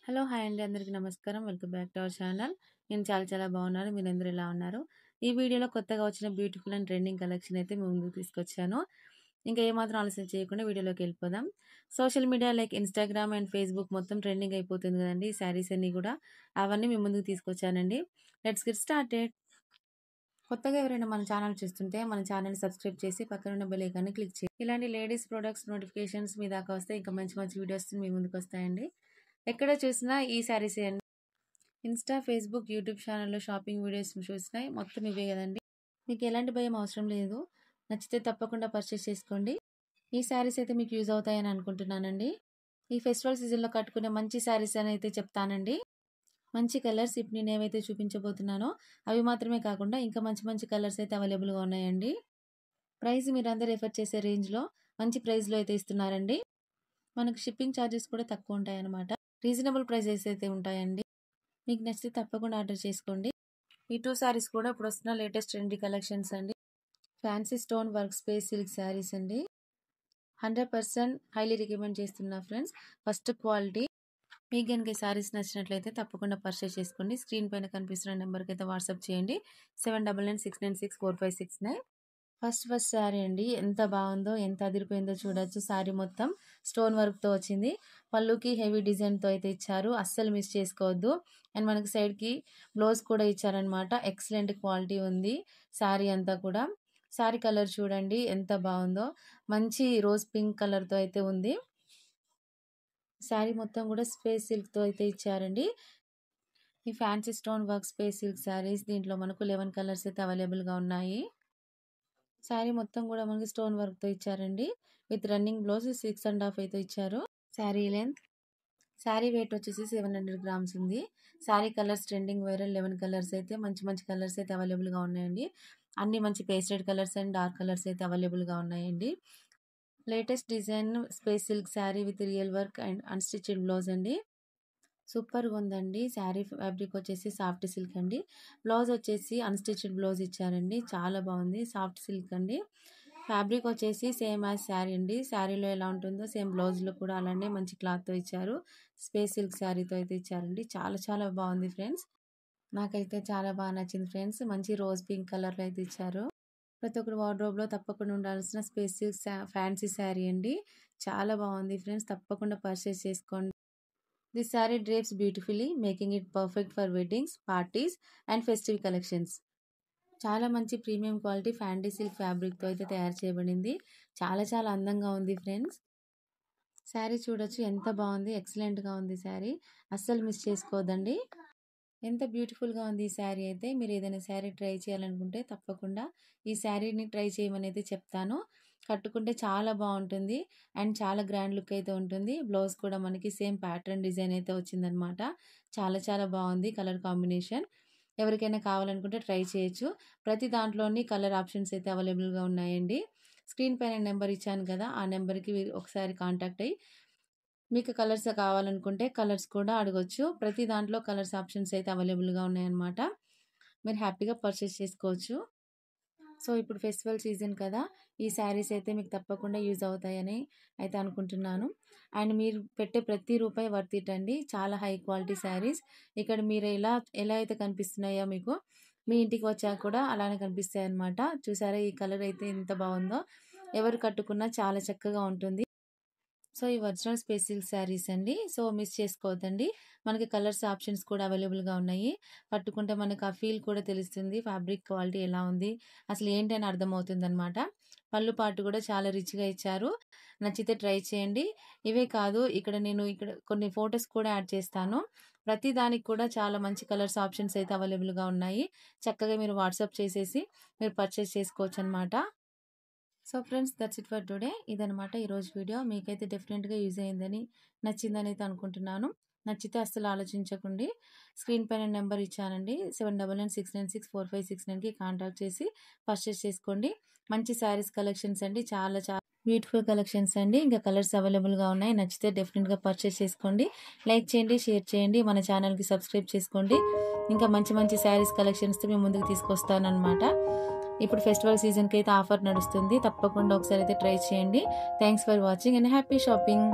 Hello! Hi అండి. అందరికీ నమస్కారం. Welcome back to our channel. నేను చాలా బాగున్నాను. మీరందరూ ఎలా ఉన్నారు? ఈ వీడియోలో కొత్తగా వచ్చిన బ్యూటిఫుల్ అండ్ ట్రెండింగ్ కలెక్షన్ అయితే మీ ముందుకు తీసుకొచ్చాను. ఇంకా ఏమాత్రం ఆలస్యం చేయకుండా వీడియోలోకి వెళ్ళిపోదాం. Social media like Instagram and Facebook మొత్తం ట్రెండింగ్ అయిపోతుంది కదండీ! ఈ శారీస్ అన్నీ కూడా. అవన్నీ మీ ముందుకు తీసుకొచ్చానండి. Let's get started. కొత్తగా ఎవరైనా మన ఛానల్ చూస్తుంటే మన ఛానల్‌ని సబ్స్క్రైబ్ చేసి పక్కనున్న బెల్ ఐకాన్‌ని క్లిక్ చేయండి. ఇలాంటి లేడీస్ ప్రొడక్ట్స్ నోటిఫికేషన్స్ మీ దాకా వస్తే ఇంకా మంచి మంచి వీడియోస్ మీ ముందుకు వస్తాయండి. ఎక్కడ చూసినా ఈ శారీసే అండి. ఇన్‌స్టా, ఫేస్‌బుక్, యూట్యూబ్ ఛానల్‌లో షాపింగ్ వీడియోస్ చూసినాయి మొత్తం ఇవే కదండీ. మీకు ఎలాంటి భయం అవసరం లేదు. నచ్చితే తప్పకుండా పర్చేస్ చేసుకోండి. ఈ శారీస్ అయితే మీకు యూజ్ అవుతాయని అనుకుంటున్నానండి. ఈ ఫెస్టివల్ సీజన్‌లో కట్టుకునే మంచి శారీస్ అని అయితే చెప్తానండి. మంచి కలర్స్ ఇప్పుడు నేను ఏవైతే చూపించబోతున్నానో అవి మాత్రమే కాకుండా ఇంకా మంచి మంచి కలర్స్ అయితే అవైలబుల్‌గా ఉన్నాయండి. ప్రైస్ మీరందరూ రిఫర్ చేసే రేంజ్‌లో మంచి ప్రైస్‌లో అయితే ఇస్తున్నారండి. మనకు షిప్పింగ్ ఛార్జెస్ కూడా తక్కువ ఉంటాయన్నమాట. రీజనబుల్ ప్రైసెస్ అయితే ఉంటాయండి. మీకు నచ్చితే తప్పకుండా ఆర్డర్ చేసుకోండి. ఈ 2 శారీస్ కూడా ఇప్పుడు వస్తున్న లేటెస్ట్ ట్రెండీ కలెక్షన్స్ అండి. Fancy stone work space silk saris అండి. 100% హైలీ రికమెండ్ చేస్తున్నా ఫ్రెండ్స్. First quality. మీకు గనుక ఈ శారీస్ నచ్చినట్లయితే తప్పకుండా పర్చేస్ చేసుకోండి. స్క్రీన్ పైన కనిపిస్తున్న నెంబర్కి అయితే వాట్సాప్ చేయండి. 7996964569. ఫస్ట్ శారీ అండి. ఎంత బాగుందో, ఎంత అదిరిపోయిందో చూడొచ్చు. శారీ మొత్తం స్టోన్ వర్క్‌తో వచ్చింది. పళ్ళుకి హెవీ డిజైన్‌తో అయితే ఇచ్చారు. అస్సలు మిస్ చేసుకోవద్దు. అండ్ మనకి సైడ్‌కి బ్లౌజ్ కూడా ఇచ్చారనమాట. ఎక్సలెంట్ క్వాలిటీ ఉంది శారీ అంతా కూడా. శారీ కలర్ చూడండి ఎంత బాగుందో. మంచి రోజ్ పింక్ కలర్‌తో అయితే ఉంది. శారీ మొత్తం కూడా స్పేస్ సిల్క్‌తో అయితే ఇచ్చారండి. ఈ fancy stone work space silk saris దీంట్లో మనకు 11 కలర్స్ అయితే అవైలబుల్‌గా ఉన్నాయి. శారీ మొత్తం కూడా మనకి స్టోన్ వర్క్‌తో ఇచ్చారండి. విత్ రన్నింగ్ బ్లౌజ్ 6½ అయితే ఇచ్చారు. శారీ లెంత్, శారీ వెయిట్ వచ్చేసి 700 గ్రామ్స్ ఉంది. Sari colours trending viral 11 colours అయితే మంచి మంచి కలర్స్ అయితే అవైలబుల్‌గా ఉన్నాయండి. అన్ని మంచి pasted colours and dark colours అయితే అవైలబుల్‌గా ఉన్నాయండి. Latest design space silk sari with real work and unstitched blouse అండి. సూపర్‌గా ఉందండి. శారీ ఫ్యాబ్రిక్ వచ్చేసి సాఫ్ట్ సిల్క్ అండి. బ్లౌజ్ వచ్చేసి అన్‌స్టిచ్డ్ బ్లౌజ్ ఇచ్చారండి. చాలా బాగుంది. సాఫ్ట్ సిల్క్ అండి. ఫ్యాబ్రిక్ వచ్చేసి సేమ్ యాజ్ శారీ అండి. శారీలో ఎలా ఉంటుందో సేమ్ బ్లౌజ్‌లో కూడా అలానే మంచి క్లాత్‌తో ఇచ్చారు. స్పేస్ సిల్క్ శారీతో అయితే ఇచ్చారండి. చాలా బాగుంది ఫ్రెండ్స్. నాకైతే చాలా బాగా నచ్చింది ఫ్రెండ్స్. మంచి రోజ్ పింక్ కలర్‌లో అయితే ఇచ్చారు. ప్రతి ఒక్కరి వార్డ్రోబ్‌లో తప్పకుండా ఉండాల్సిన స్పేస్ సిల్క్ ఫ్యాన్సీ శారీ అండి. చాలా బాగుంది ఫ్రెండ్స్. తప్పకుండా పర్చేస్ చేసుకోండి. This saree drapes beautifully, making it perfect for weddings, parties and festive collections. చాలా మంచి ప్రీమియం క్వాలిటీ ఫ్యాండీ సిల్క్ ఫ్యాబ్రిక్‌తో అయితే తయారు చేయబడింది. చాలా అందంగా ఉంది ఫ్రెండ్స్. శారీ చూడొచ్చు ఎంత బాగుంది. ఎక్సలెంట్‌గా ఉంది శారీ. అస్సలు మిస్ చేసుకోవద్దండి. ఎంత బ్యూటిఫుల్‌గా ఉంది ఈ శారీ అయితే. మీరు ఏదైనా శారీ ట్రై చేయాలనుకుంటే తప్పకుండా ఈ శారీని ట్రై చేయమని అయితే చెప్తాను. కట్టుకుంటే చాలా బాగుంటుంది. అండ్ చాలా గ్రాండ్ లుక్ అయితే ఉంటుంది. బ్లౌజ్ కూడా మనకి సేమ్ ప్యాటర్న్ డిజైన్ అయితే వచ్చిందనమాట. చాలా బాగుంది కలర్ కాంబినేషన్. ఎవరికైనా కావాలనుకుంటే ట్రై చేయొచ్చు. ప్రతి దాంట్లోని కలర్ ఆప్షన్స్ అయితే అవైలబుల్‌గా ఉన్నాయండి. స్క్రీన్ పైన నెంబర్ ఇచ్చాను కదా! ఆ నెంబర్‌కి ఒకసారి కాంటాక్ట్ అయ్యి మీకు కలర్స్ కావాలనుకుంటే కలర్స్ కూడా అడగొచ్చు. ప్రతి దాంట్లో కలర్స్ ఆప్షన్స్ అయితే అవైలబుల్‌గా ఉన్నాయన్నమాట. మీరు హ్యాపీగా పర్చేస్ చేసుకోవచ్చు. సో, ఇప్పుడు ఫెస్టివల్ సీజన్ కదా! ఈ శారీస్ అయితే మీకు తప్పకుండా యూజ్ అవుతాయని అయితే అనుకుంటున్నాను. అండ్ మీరు పెట్టే ప్రతి రూపాయి వర్త్ ఇట్ అండి. చాలా హై క్వాలిటీ శారీస్. ఇక్కడ మీరు ఎలా అయితే కనిపిస్తున్నాయో మీకు, మీ ఇంటికి వచ్చాక కూడా అలానే కనిపిస్తాయన్నమాట. చూసారా ఈ కలర్ అయితే ఎంత బాగుందో. ఎవరు కట్టుకున్నా చాలా చక్కగా ఉంటుంది. సో, ఈ ఒరిజినల్ స్పేస్ సిల్క్ శారీస్ అండి. సో, మిస్ చేసుకోవద్దండి. మనకి కలర్స్ ఆప్షన్స్ కూడా అవైలబుల్‌గా ఉన్నాయి. పట్టుకుంటే మనకు ఆ ఫీల్ కూడా తెలుస్తుంది. ఫ్యాబ్రిక్ క్వాలిటీ ఎలా ఉంది, అసలు ఏంటని అర్థమవుతుందనమాట. పళ్ళు పాటు కూడా చాలా రిచ్‌గా ఇచ్చారు. నచ్చితే ట్రై చేయండి. ఇవే కాదు ఇక్కడ కొన్ని ఫోటోస్ కూడా యాడ్ చేస్తాను. ప్రతి దానికి కూడా చాలా మంచి కలర్స్ ఆప్షన్స్ అయితే అవైలబుల్‌గా ఉన్నాయి. చక్కగా మీరు వాట్సాప్ చేసేసి మీరు పర్చేస్ చేసుకోవచ్చనమాట. So friends that's it for today. ఇదనమాట ఈరోజు వీడియో. మీకైతే డెఫినెట్‌గా యూజ్ అయిందని, నచ్చిందని అయితే అనుకుంటున్నాను. నచ్చితే అస్సలు ఆలోచించకండి. స్క్రీన్ పైన నెంబర్ ఇచ్చానండి. 7996964569కి కాంటాక్ట్ చేసి పర్చేస్ చేసుకోండి. మంచి శారీస్ కలెక్షన్స్ అండి. చాలా బ్యూటిఫుల్ కలెక్షన్స్ అండి. ఇంకా కలర్స్ అవైలబుల్‌గా ఉన్నాయి. నచ్చితే డెఫినెట్‌గా పర్చేస్ చేసుకోండి. లైక్ చేయండి, షేర్ చేయండి. మన ఛానల్‌కి సబ్స్క్రైబ్ చేసుకోండి. ఇంకా మంచి శారీస్ కలెక్షన్స్‌తో మీ ముందుకు తీసుకొస్తాననమాట. ఇప్పుడు ఫెస్టివల్ సీజన్‌కి అయితే ఆఫర్ నడుస్తుంది. తప్పకుండా ఒకసారి అయితే ట్రై చేయండి. Thanks for watching and happy shopping.